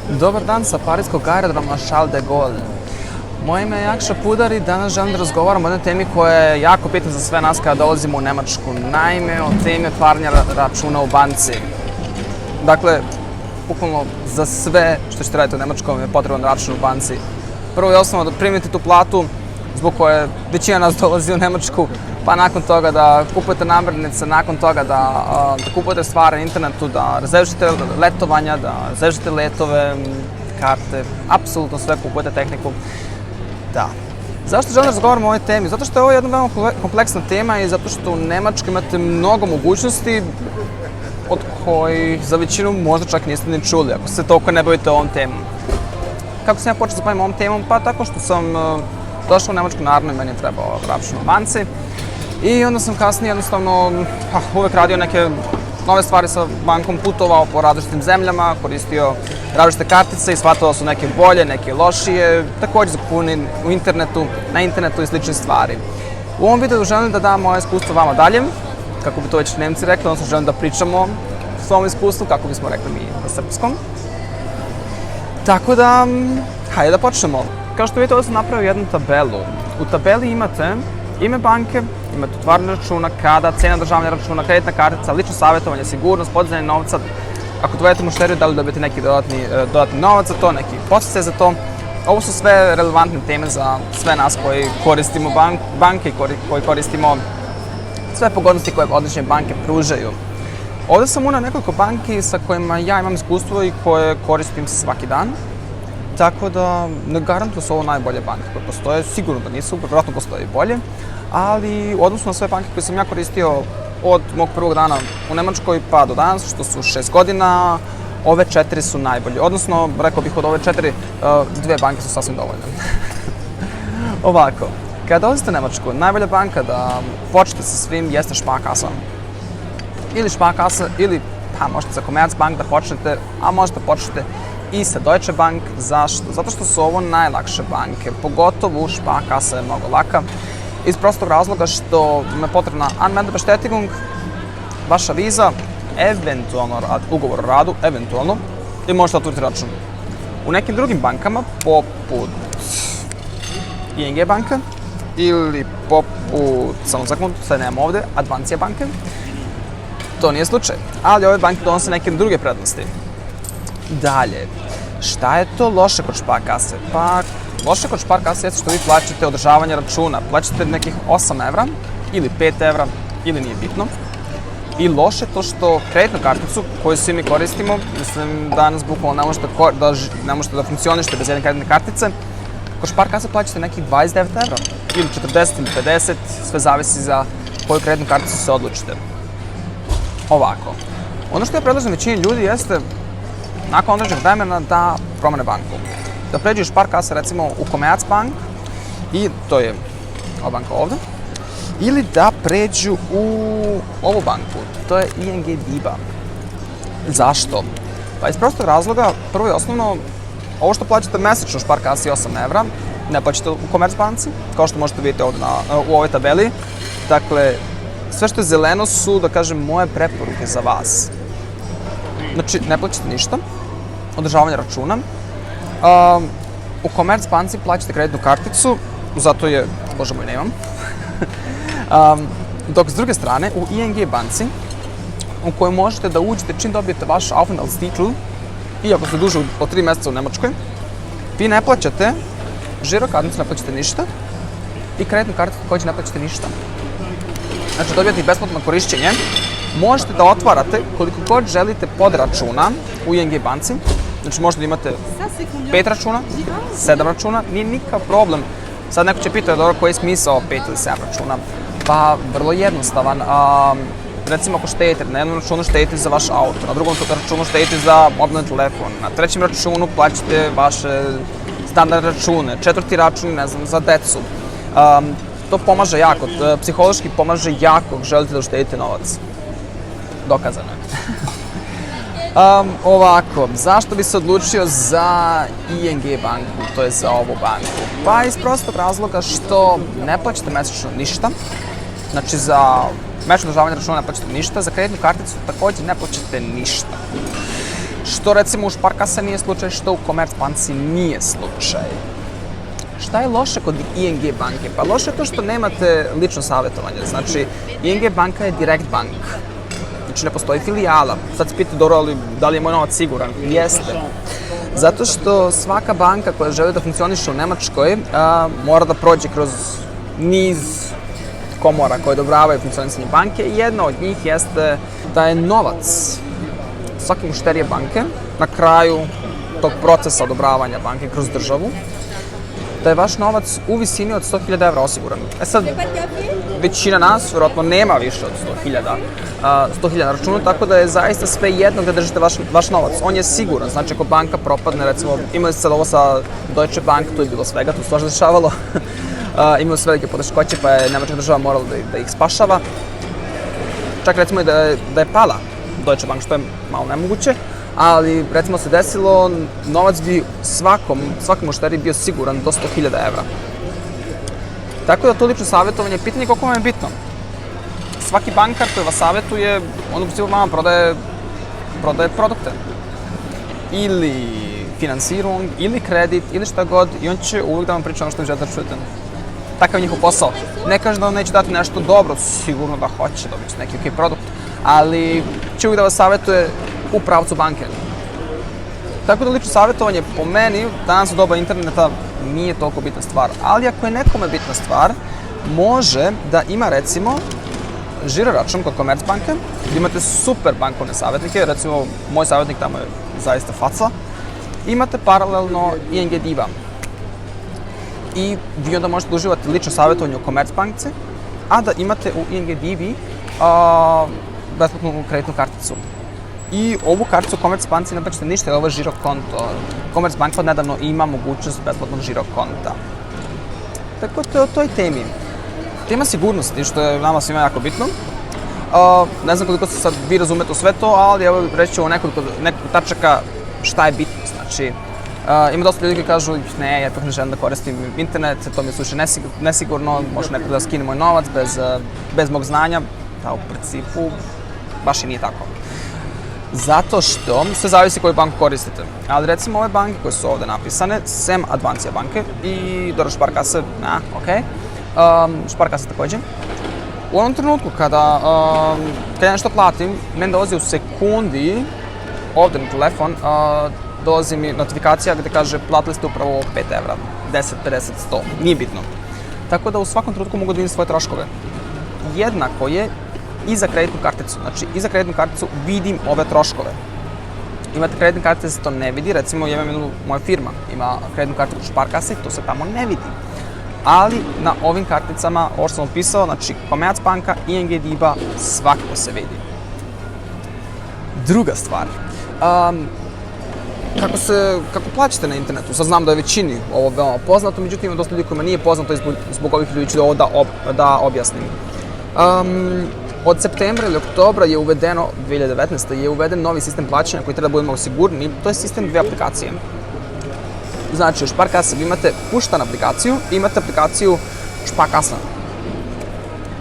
Dobar dan sa parijskog aerodroma Charles de Gaulle. Moje ime je Jakša Pudar i danas želim da razgovaram o jednoj temi koja je jako bitna za sve nas kada dolazimo u Nemačku. Naime, o temi otvaranja računa u banci. Dakle, bukvalno za sve što ćete raditi u Nemačkom je potreban račun u banci. Prvo je osnovno da primite tu platu zbog koje većina nas dolazi u Nemačku, pa nakon toga da kupujete namirnice, nakon toga da kupujete stvari na internetu, da rezervišete letovanja, da rezervišete letove, karte, apsolutno sve kupujete tehniku. Da. Zašto želim da razgovaram o ovoj temi? Zato što je ovo jedna veoma kompleksna tema i zato što u Nemačkoj imate mnogo mogućnosti od kojih za većinu možda čak niste ni čuli, ako se toliko ne bavite ovom temom. Kako sam ja počeo da se bavim ovom temom? Pa tako što sam došao u Nemačku, naravno i meni je trebao račun u banci. I onda sam kasnije jednostavno uvek radio neke nove stvari sa bankom, putovao po različitim zemljama, koristio različite kartice i shvatao da su neke bolje, neke lošije, takođe zakupuni na internetu i slične stvari. U ovom videu želim da dam moje iskustvo vama dalje, kako bi to već Nemci rekli, odnosno želim da pričamo o svom iskustvu, kako bismo rekli mi na srpskom. Tako da, hajde da počnemo. Kao što vidite, ovdje sam napravio jednu tabelu. U tabeli imate ime banke, imate otvaranje računa, kada, cena državanja računa, kreditna kartica, lično savjetovanje, sigurnost, podizanje novca. Ako dovedete mušteriju, da li dobijete neki dodatni novac za to, neki podsticaj za to. Ovo su sve relevantne teme za sve nas koji koristimo banke i koji koristimo sve pogodnosti koje odlične banke pružaju. Ovdje sam unao nekoliko banki sa kojima ja imam iskustvo i koje koristim svaki dan. Tako da ne garantuju su ovo najbolje banke koje postoje, sigurno da nisu, vjerojatno postoje i bolje, ali u odnosu na sve banke koje sam ja koristio od mog prvog dana u Nemačkoj pa do danas, što su 6 godina, ove 4 su najbolje. Odnosno, rekao bih od ove 4, 2 banke su sasvim dovoljne. Ovako, kada dolazite u Nemačku, najbolja banka da počnete sa svim jeste Sparkasse. Ili Sparkasse, ili možete sa Commerzbank da počnete, a možete počnete i sa Deutsche Bank. Zašto? Zato što su ovo najlakše banke, pogotovo Sparkasse je mnogo laka. Iz prostog razloga što je potrebna Anmeldebestätigung, vaša viza, eventualno ugovor o radu, eventualno, i možete otvoriti račun. U nekim drugim bankama, poput ING banka, ili poput, samo sekundu, sad nemamo ovde, Advancija banke, to nije slučaj, ali ove banke donose neke druge prednosti. Dalje, šta je to loše kod Sparkasse? Pa, loše kod Sparkasse je što vi plaćate održavanje računa. Plaćate nekih 8 evra, ili 5 evra, ili nije bitno. I loše to što kreditnu karticu, koju svi mi koristimo, mislim danas bukvalno ne možete da funkcionišete bez jedne kreditne kartice, kod Sparkasse plaćate nekih 29 evra, ili 40 ili 50, sve zavisi za koju kreditnu karticu se odlučite. Ovako, ono što ja predlažem većini ljudi jeste nakon određenog vremena da promene banku. Da pređu iz Sparkasse recimo u Commerzbank, i to je ova banka ovde, ili da pređu u ovu banku, to je ING DiBa. Zašto? Pa iz prostog razloga, prvo i osnovno, ovo što plaćate mesečno u Sparkasse 8 evra, ne plaćate u Commerzbanci, kao što možete vidjeti ovde u ovoj tabeli. Dakle, sve što je zeleno su, da kažem, moje preporuke za vas. Znači, ne plaćate ništa, održavanje računa. U Commerzbanci plaćate kreditnu karticu, zato je, bože moj, nemam. Dok s druge strane, u ING banci, u kojoj možete da uđete čim dobijete vaš Aufenthaltstitel, i ako ste duže od 3 meseca u Nemačkoj, vi ne plaćate žiro karticu, ne plaćate ništa, i kreditnu karticu takođe ne plaćate ništa. Znači, dobijate ih besplatno korišćenje. Možete da otvarate koliko god želite podračuna u ING banci. Znači, možete da imate 5 računa, 7 računa, nije nikakav problem. Sad neko će pitati, dobro, koji je smisao 5 ili 7 računa? Pa, vrlo jednostavan. Recimo, ako štedite, na jednom računu štedite za vaš auto, na drugom računu štedite za mobilni telefon, na trećem računu plaćate vaše standardne račune, četvrti račun, ne znam, za decu. To pomaže jako, psihološki pomaže jako, želite da uštedite novac. Dokazano je. Ovako, zašto bi se odlučio za ING banku, to je za ovu banku? Pa iz prostog razloga što ne plaćate mesečno ništa, znači za mesečno održavanje računa ne plaćate ništa, za kreditnu karticu takođe ne plaćate ništa. što recimo u Sparkassa nije slučaj, što u Commerzbanci nije slučaj. Šta je loše kod ING banke? Pa loše je to što nemate lično savjetovanje. Znači, ING banka je direkt bank. Znači, ne postoji filijala. Sad se pitate, dobro, ali da li je moj novac siguran? Jeste. Zato što svaka banka koja želi da funkcioniše u Nemačkoj mora da prođe kroz niz komora koje odobravaju funkcionisanje banke. Jedna od njih jeste da je novac svake mušterije banke na kraju tog procesa odobravanja banke kroz državu, da je vaš novac u visini od 100.000 evra osiguran. Sad, većina nas vjerojatno nema više od 100.000 na računu, tako da je zaista sve jedno gde držite vaš novac. On je siguran, znači ako banka propadne, recimo, imali ste sad ovo sa Deutsche Bank, tu je bilo svega, tu se svašta dešavalo, imali su velike poteškoće, pa je nemačka država morala da ih spašava. Čak recimo i da je pala Deutsche Bank, što je malo nemoguće, ali recimo se desilo, novac bi svakom mušteri bio siguran do 100.000 evra. Tako da to lično savjetovanje, pitanje je koliko vam je bitno. Svaki bankar koji vas savjetuje, on u principu vama prodaje produkte. Ili finansirung, ili kredit, ili šta god, i on će uvijek da vam priča ono što želite da čujete. Takav je njihov posao. Ne kaže da on neće dati nešto dobro, sigurno da hoće dobiti neki ok produkt, ali će uvijek da vas savjetuje u pravcu banke. Tako da lično savjetovanje po meni, danas u doba interneta, nije toliko bitna stvar. Ali ako je nekome bitna stvar, može da ima recimo žiro račun kod Commerzbanke, gdje imate super bankovne savjetnike, recimo moj savjetnik tamo je zaista faca. Imate paralelno ING DiBa. I vi onda možete da uživate lično savjetovanje u Commerzbanci, a da imate u ING DiBi besplatnu kreditnu karticu. I ovu karticu u Commerzbanci ne plaćate ništa, jer ovo je žiro konto. Commerzbank od nedavno ima mogućnost besplatnog žiro konta. Tako to je o toj temi. Tema sigurnosti, što je nama svima jako bitno. Ne znam koliko se sad vi razumete u sve to, ali evo reći ću o nekoliko tačaka šta je bitno. Znači, ima dosta ljudi koji kažu, ne, ja ne želim da koristim internet, to mi je slučaj nesigurno, može neko da skine moj novac bez mog znanja. Da, u principu, baš i nije tako. Zato što sve zavisi koju banku koristite. Ali recimo ove banke koje su ovde napisane, sem Advancija banke i dobro Sparkasse, Sparkasse takođe. U onom trenutku kada ja nešto platim, meni dolazi u sekundi ovde na telefon, dolazi mi notifikacija gde kaže platili ste upravo 5 evra, 10, 50, 100, nije bitno. Tako da u svakom trenutku mogu da vidim svoje troškove. Jednako je i za kreditnu karticu. Znači, i za kreditnu karticu vidim ove troškove. Imate kreditne kartice, se to ne vidi. Recimo, moja firma ima kreditnu karticu Sparkasse, to se tamo ne vidi. Ali na ovim karticama, ovo što sam opisao, znači Commerzbanka, ING DiBa, svakako se vidi. Druga stvar, kako plaćate na internetu? Sad znam da je većini ovo veoma poznato, međutim ima dosta ljudi kojima nije poznato i zbog ovih ljudi ću ovo da objasnim. Od septembra ili oktobra je uvedeno, 2019. je uveden novi sistem plaćanja koji treba da bude malo sigurniji, to je sistem dve aplikacije. Znači, u Sparkasse vi imate puštan aplikaciju i imate aplikaciju Sparkasse.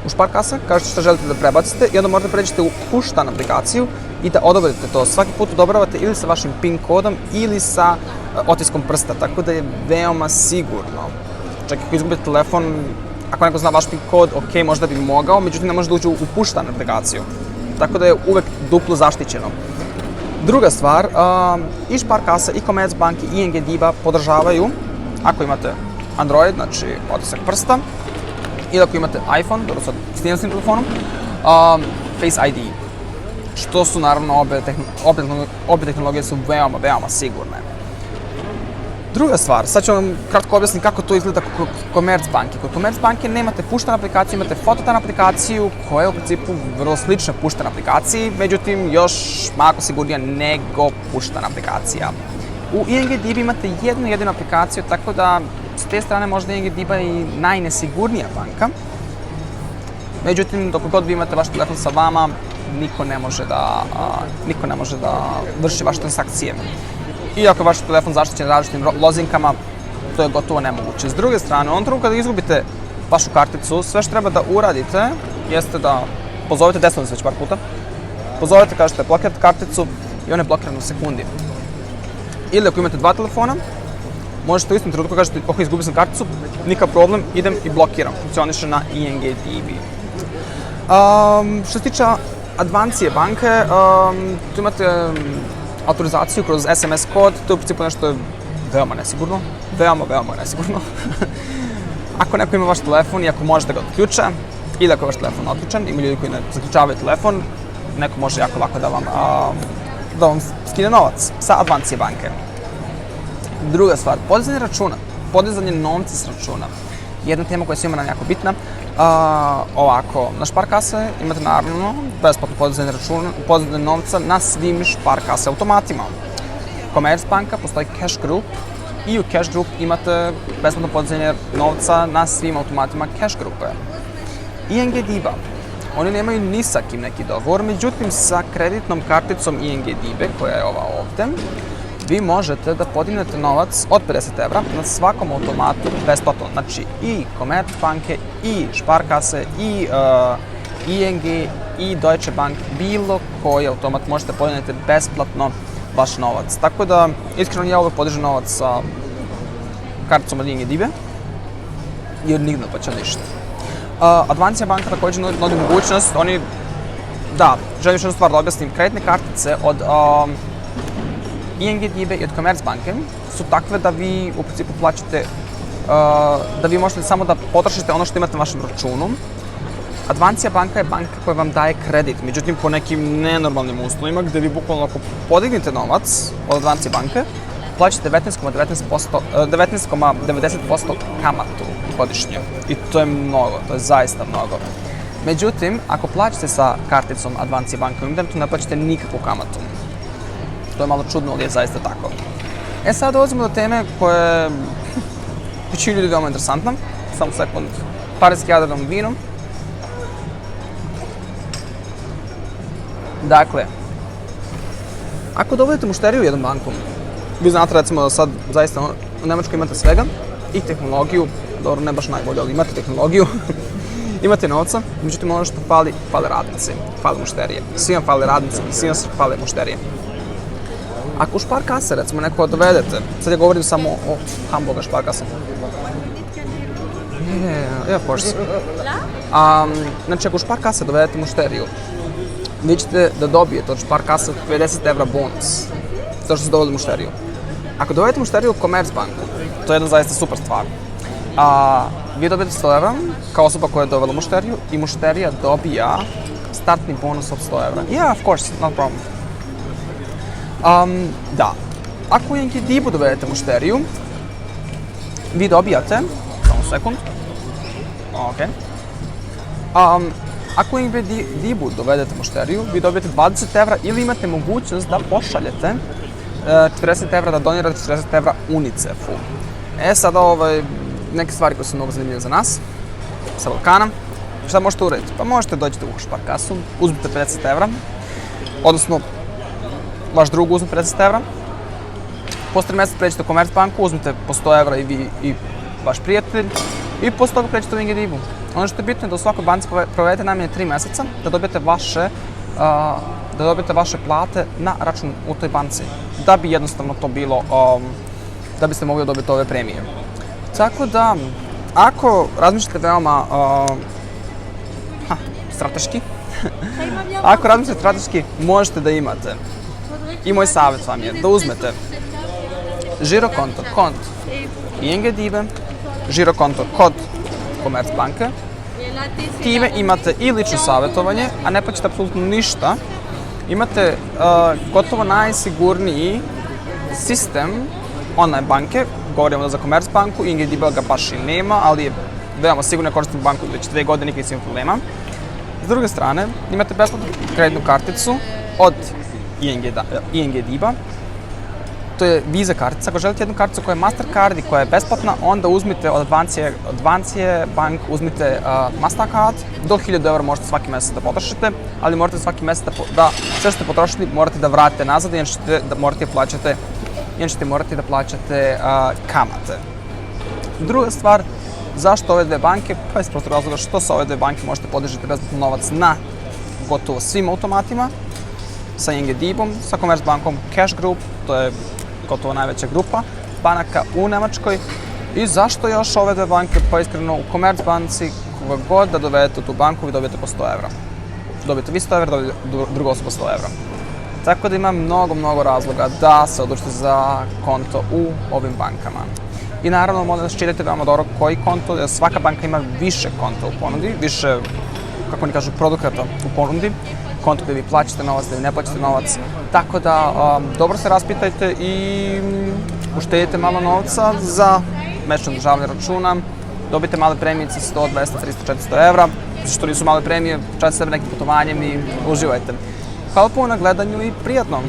U Sparkasse kažete šta želite da prebacite i onda možete pređete u puštan aplikaciju i da odobrite to. Svaki put odobravate ili sa vašim PIN kodom ili sa otiskom prsta, tako da je veoma sigurno. Čak ako izgubite telefon, ako neko zna vaš PIN kod, ok, možda bi mogao, međutim ne može da uđe u puštanu aplikaciju. Tako da je uvek duplo zaštićeno. Druga stvar, i Sparkasse, i Commerzbank, i ING DiBa podržavaju, ako imate Android, znači otisak prsta, ili ako imate iPhone, dobro sad s tim telefonom, Face ID. Što su naravno obe tehnologije su veoma, veoma sigurne. Druga stvar, sad ću vam kratko objasniti kako to izgleda kod Commerzbanke. Kod Commerzbanke nemate puštanu aplikaciju, imate fototan aplikaciju koja je u principu vrlo slična puštanoj aplikaciji, međutim još malo sigurnija nego puštana aplikacija. U ING DiBi imate jednu aplikaciju, tako da s te strane možda ING DiBa i najnesigurnija banka. Međutim, dok god vi imate vaš telefon sa vama, niko ne može da vrši vaše transakcije. Iako je vaš telefon zaštićen različitim lozinkama, to je gotovo nemoguće. S druge strane, u onom trenutku kada izgubite vašu karticu, sve što treba da uradite jeste da pozovete, desno da se već par puta, pozovete, kažete blokirate karticu i on je blokiran u sekundi. Ili ako imate 2 telefona, možete u istom trenutku kažete, ok, izgubio sam karticu, nikakav problem, idem i blokiram. Funkcioniše na ING DiBi. Što se tiče Advancije banke, tu imate autorizaciju kroz SMS kod, to je u principu nešto veoma nesigurno. Veoma nesigurno. Ako neko ima vaš telefon i ako možete ga otključe, ili ako je vaš telefon otključen, ima ljudi koji ne zaključavaju telefon, neko može jako lako da vam skine novac sa Advancije banke. Druga stvar, podizanje računa, podizanje novca s računa. Jedna tema koja je svima nam jako bitna. Ovako, na Sparkasse imate naravno besplatno podizanje novca na svim Sparkasse automatima. Commerzbanka, postoji Cash Group i u Cash Group imate besplatno podizanje novca na svim automatima Cash Grupe. ING DiBa, oni nemaju ni sa kim neki dogovor, međutim sa kreditnom karticom ING DiBe, koja je ova ovde, vi možete da podignete novac od 50 € na svakom automatu besplatno. Znači i Commerzbanke, i Sparkasse, i ING, i Deutsche Bank, bilo koji automat možete podignete besplatno vaš novac. Tako da, iskreno ja uvek podižem novac sa karticom od ING DiBe, jer nigde ne plaća ništa. Advancija banka također nudi mogućnost, želim još jednu stvar da objasnim, kreditne kartice od ING DiBe i od Commerzbanke su takve da vi u principu plaćate, da vi možete samo da potrošite ono što imate na vašem računu. Advancija banka je banka koja vam daje kredit, međutim po nekim nenormalnim uslovima gde vi bukvalno ako podignete novac od Advancije banke, plaćate 19,90% kamatu godišnje. I to je mnogo, to je zaista mnogo. Međutim, ako plaćate sa karticom Advancije banke u internetu, ne plaćate nikakvu kamatu. To je malo čudno, ali je zaista tako. Sad dolazimo do teme koja je većini ljudi veoma interesantna. Samo sekund. Pariski Jadran vinom. Dakle, ako dovodite mušteriju u jednu banku, vi znate recimo da sad zaista u Nemačkoj imate svega i tehnologiju, dobro ne baš najbolje, ali imate tehnologiju, imate novca, međutim ono što fale radnici, fale mušterije. Svima fale radnici i svima fale mušterije. Ako u Sparkasse recimo neko dovedete, sad ja govorim samo o Hamburger Sparkasse. Yeah, of course. Znači ako u Sparkasse dovedete mušteriju, vi ćete da dobijete od Sparkasse 50 € bonus, zato što ste doveli mušteriju. Ako dovedete mušteriju u Commerzbanku, to je jedna zaista super stvar. Vi dobijete 100 € kao osoba koja je dovela mušteriju i mušterija dobija startni bonus od 100 €. Yeah, of course, no problem. Ako u ING DiBu dovedete mušteriju, vi dobijate, samo sekund, ako u ING DiBu dovedete mušteriju, vi dobijate 20 € ili imate mogućnost da pošaljete 40 €, da donirate 40 € UNICEF-u. Sada neke stvari koje su mnogo zanimljive za nas, sa Balkana. Šta možete uraditi? Pa možete dođete u Sparkassu, uzmite 50 €, odnosno vaš drug uzme 50 €, posle 3 mjeseca pređete u Commerzbanku, uzmete po 100 € i vi i vaš prijatelj i posle toga pređete u ING DiBu. Ono što je bitno je da u svakoj banci provedete najmanje 3 mjeseca da dobijete vaše plate na račun u toj banci, da bi jednostavno to bilo, da biste mogli dobiti ove premije. Tako da, ako razmišljate veoma strateški, možete da imate. I moj savjet vam je da uzmete žirokonto kod ING DiBe, žirokonto kod Commerzbanke. Time imate i lično savjetovanje, a ne plaćate apsolutno ništa. Imate gotovo najsigurniji sistem online banke. Govorimo da za Commerzbanku, ING DiBe ga baš i nema, ali je veoma sigurno, koristim banku već 2 godine, nikad nisam imao problema. S druge strane, imate besplatnu kreditnu karticu od ING DiBa. To je Visa kartica. Ako želite jednu karticu koja je Mastercard i koja je besplatna, onda uzmite od Advancije Bank, uzmite Mastercard. Do 1000 € možete svaki mjesec da potrošite, ali morate svaki mjesec da sve što ste potrošili morate da vratite nazad, jer ćete morati da plaćate kamate. Druga stvar, zašto ove dve banke? Pa iz prostog razloga što sa ove dve banke možete podižiti besplatno novac na gotovo svim automatima. sa ING DIB-om, sa Commerzbankom Cash Group, to je gotovo najveća grupa banaka u Nemačkoj. I zašto još ove dve banke? Pa iskreno, u Commerzbanci, koga god da dovedete u tu banku, vi dobijete po 100 evra. Dobijete vi 100 evra, dobijete druga osoba 100 evra. Tako da ima mnogo razloga da se odlučite za konto u ovim bankama. I naravno, molim vas, čitajte veoma dobro koji konto, jer svaka banka ima više konta u ponudi, više, kako oni kažu, produkata u ponudi, konto gde vi plaćate novac, gde vi ne plaćate novac. Tako da, dobro se raspitajte i uštedite malo novca za mesečno održavanje računa, dobijete male premijice 100, 200, 300, 400 evra, što nisu male premije, čast sebe nekim putovanjem i uživajte. Hvala puno na gledanju i prijatno!